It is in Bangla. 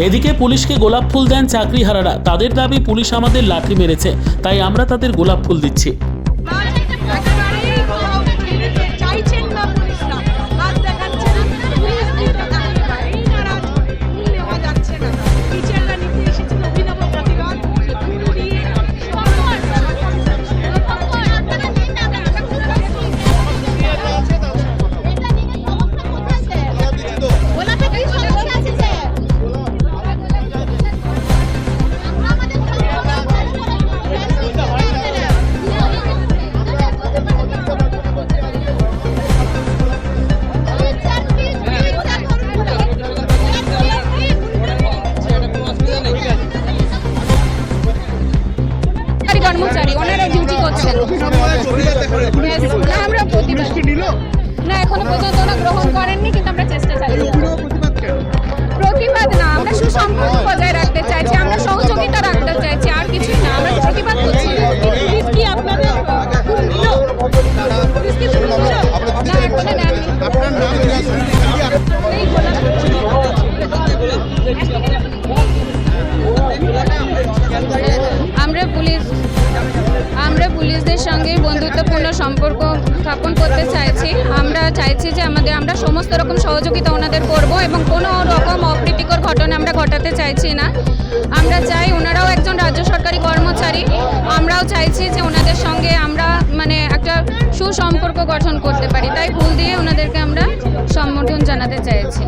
এদিকে পুলিশকে গোলাপ ফুল দেন চাকরিহারারা। তাদের দাবি পুলিশ আমাদের লাঠি মেরেছে, তাই আমরা তাদের গোলাপ ফুল দিচ্ছি। কর্মচারী ওনারা ডিউটি করছেন আমরা প্রতিবাদ না এখনো পর্যন্ত ওরা গ্রহণ করেননি, কিন্তু আমরা চেষ্টা চালিয়ে প্রতিবাদ না, আমরা সুসম্পর্ক বজায় রাখতে চাইছি, আমরা সহযোগিতা রাখতে চাইছি, আর কিছুই না। আমরা প্রতিবাদ করছি। আমরা পুলিশদের সঙ্গে বন্ধুত্বপূর্ণ সম্পর্ক স্থাপন করতে চাইছি। আমরা চাইছি যে আমরা সমস্ত রকম সহযোগিতা ওনাদের করব এবং কোনো রকম অপ্রীতিকর ঘটনা আমরা ঘটাতে চাইছি না। আমরা চাই ওনারাও একজন রাজ্য সরকারি কর্মচারী, আমরাও চাইছি যে ওনাদের সঙ্গে আমরা একটা সুসম্পর্ক গঠন করতে পারি, তাই ফুল দিয়ে ওনাদেরকে আমরা সম্বোধন জানাতে চাইছি।